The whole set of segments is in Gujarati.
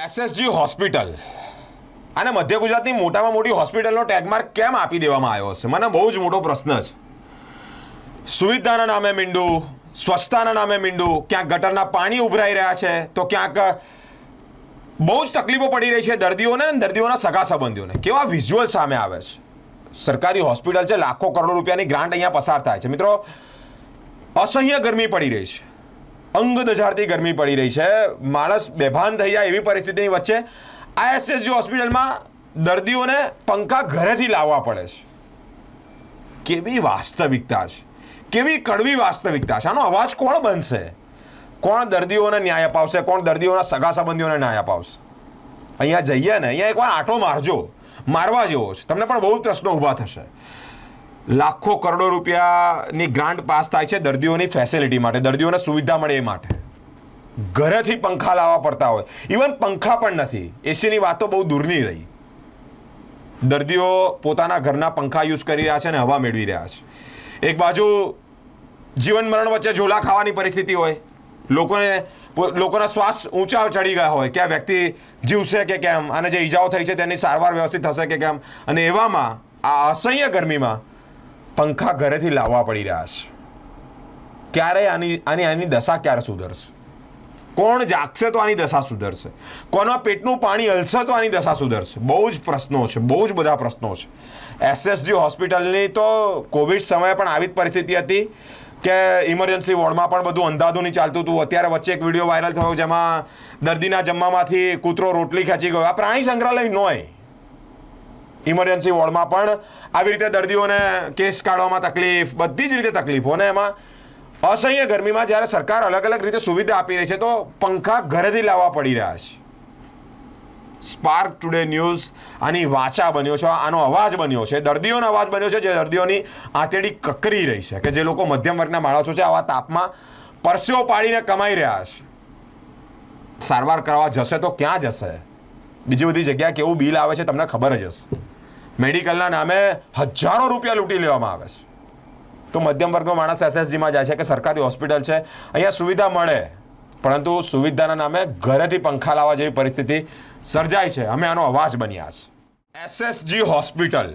એસએસજી હોસ્પિટલ અને મધ્ય ગુજરાતની મોટામાં મોટી હોસ્પિટલનો ટેગમાર્ક કેમ આપી દેવામાં આવ્યો છે? મને બહુ જ મોટો પ્રશ્ન છે. સુવિધાના નામે મીંડું, સ્વચ્છતાના નામે મીંડું, ક્યાંક ગટરના પાણી ઉભરાઈ રહ્યા છે તો ક્યાંક બહુ જ તકલીફો પડી રહી છે દર્દીઓને અને દર્દીઓના સગા સંબંધીઓને. કેવા વિઝ્યુઅલ સામે આવે છે. સરકારી હોસ્પિટલ છે, લાખો કરોડો રૂપિયાની ગ્રાન્ટ અહીંયા પસાર થાય છે. મિત્રો, અસહ્ય ગરમી પડી રહી છે, અંગ દઝાડતી ગરમી પડી રહી છે, માણસ બેભાન થઈ જાય એવી પરિસ્થિતિની વચ્ચે આ એસએસજી હોસ્પિટલમાં દર્દીઓને પંખા ઘરેથી લાવવા પડે છે. કેવી વાસ્તવિકતા છે, કેવી કડવી વાસ્તવિકતા છે. આનો અવાજ કોણ બનશે? કોણ દર્દીઓને ન્યાય અપાવશે? કોણ દર્દીઓના સગા સંબંધીઓને ન્યાય અપાવશે? અહીંયા જઈએ ને, અહીંયા એકવાર આંટો મારજો, મારવા જેવો છે. તમને પણ બહુ પ્રશ્નો ઊભા થશે. લાખો કરોડો રૂપિયાની ગ્રાન્ટ પાસ થાય છે દર્દીઓની ફેસિલિટી માટે, દર્દીઓને સુવિધા મળે એ માટે. ઘરેથી પંખા લાવવા પડતા હોય. ઇવન પંખા પણ નથી, એસીની વાતો બહુ દૂરની રહી. દર્દીઓ પોતાના ઘરના પંખા યુઝ કરી રહ્યા છે અને હવા મેળવી રહ્યા છે. એક બાજુ જીવન મરણ વચ્ચે ઝોલા ખાવાની પરિસ્થિતિ હોય, લોકોના શ્વાસ ઊંચા ચડી ગયા હોય કે આ વ્યક્તિ જીવશે કે કેમ, અને જે ઈજાઓ થઈ છે તેની સારવાર વ્યવસ્થિત થશે કે કેમ, અને એવામાં આ અસહ્ય ગરમીમાં પંખા ઘરેથી લાવવા પડી રહ્યા છે. ક્યારે આની દશા ક્યારે સુધરશે? કોણ જાગશે તો આની દશા સુધરશે? કોના પેટનું પાણી હલશે તો આની દશા સુધરશે? બહુ જ પ્રશ્નો છે, બહુ જ બધા પ્રશ્નો છે. એસએસજી હોસ્પિટલની તો કોવિડ સમયે પણ આવી જ પરિસ્થિતિ હતી કે ઇમરજન્સી વોર્ડમાં પણ બધું અંધાધુની ચાલતું હતું. અત્યારે વચ્ચે એક વિડીયો વાયરલ થયો જેમાં દર્દીના જમવામાંથી કૂતરો રોટલી ખેંચી ગયો. આ પ્રાણી સંગ્રહાલય ન હોય. ઇમરજન્સી વોર્ડમાં પણ આવી રીતે દર્દીઓને કેસ કાઢવામાં તકલીફ, બધી જ રીતે તકલીફો. અને એમાં અસહ્ય ગરમીમાં જ્યારે સરકાર અલગ અલગ રીતે સુવિધા આપી રહી છે તો પંખા ઘરેથી લાવવા પડી રહ્યા છે. સ્પાર્ક ટુડે ન્યૂઝ આની વાચા બન્યો છે, આનો અવાજ બન્યો છે, દર્દીઓનો અવાજ બન્યો છે, જે દર્દીઓની આંતેડી કકરી રહી છે, કે જે લોકો મધ્યમ વર્ગના માણસો છે, આવા તાપમાં પરસેવો પાડીને કમાઈ રહ્યા છે. સારવાર કરવા જશે તો ક્યાં જશે? બીજી બધી જગ્યાએ કેવું બિલ આવે છે તમને ખબર જ હશે. મેડિકલના નામે હજારો રૂપિયા લૂંટી લેવામાં આવે છે. તો મધ્યમ વર્ગનો માણસ એસએસજીમાં જાય છે કે સરકારી હોસ્પિટલ છે, અહીંયા સુવિધા મળે, પરંતુ સુવિધાના નામે ઘરેથી પંખા લાવવા જેવી પરિસ્થિતિ સર્જાય છે. અમે આનો અવાજ બન્યા છે. એસએસજી હોસ્પિટલ,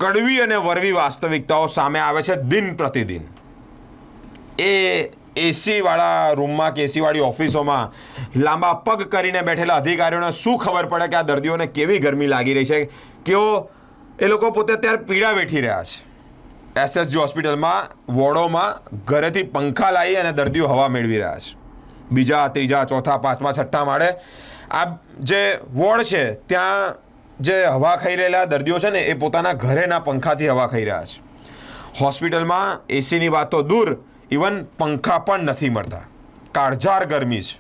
કડવી અને વરવી વાસ્તવિકતાઓ સામે આવે છે દિન પ્રતિદિન. એ એસીવાળા રૂમમાં કે એસીવાળી ઓફિસોમાં લાંબા પગ કરીને બેઠેલા અધિકારીઓને શું ખબર પડે કે આ દર્દીઓને કેવી ગરમી લાગી રહી છે, કેવો એ લોકો પોતે અત્યારે પીડા વેઠી રહ્યા છે. એસએસજી હોસ્પિટલમાં વોર્ડોમાં ઘરેથી પંખા લાવી અને દર્દીઓ હવા મેળવી રહ્યા છે. બીજા, ત્રીજા, ચોથા, પાંચમા, છઠ્ઠા માળે આ જે વોર્ડ છે ત્યાં જે હવા ખાઈ રહેલા દર્દીઓ છે ને એ પોતાના ઘરેના પંખાથી હવા ખાઈ રહ્યા છે. હોસ્પિટલમાં એસીની વાત તો દૂર, ઇવન પંખા પણ નથી મળતા. કાળઝાળ ગરમી છે.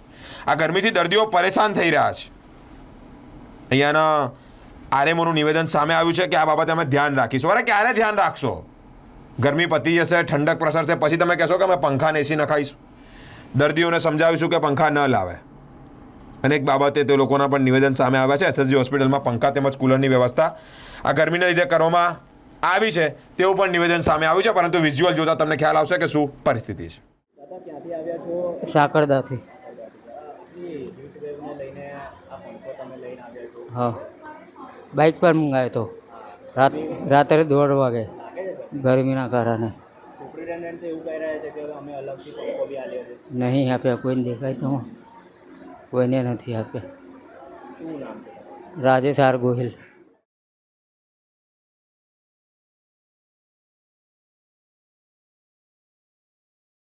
આ ગરમીથી દર્દીઓ પરેશાન થઈ રહ્યા છે. અહીંયાના આરએમઓનું નિવેદન સામે આવ્યું છે કે આ બાબતે અમે ધ્યાન રાખીશું. અરે ક્યારે ધ્યાન રાખશો? ગરમી પતી જશે, ઠંડક પ્રસરશે, પછી તમે કહેશો કે અમે પંખા ને એસી નખાઈશું. દર્દીઓને સમજાવીશું કે પંખા ન લાવે. અને એક બાબતે તે લોકોના પણ નિવેદન સામે આવ્યા છે. એસએસજી હોસ્પિટલમાં પંખા તેમજ કુલરની વ્યવસ્થા આ ગરમીના લીધે કરવામાં આવી છે તેવું પણ નિવેદન સામે આવ્યું છે. પરંતુ વિઝ્યુઅલ જોતા તમને ખ્યાલ આવશે કે શું પરિસ્થિતિ છે. સાકરદાથી. હા, બાઇક પર મંગાવ્યો હતો રાત્રે 1:30 વાગે ગરમીના કારણે. નહીં આપ્યા, કોઈને દેખાય તો કોઈને નથી આપ્યા. રાજેશ આર ગોહિલ.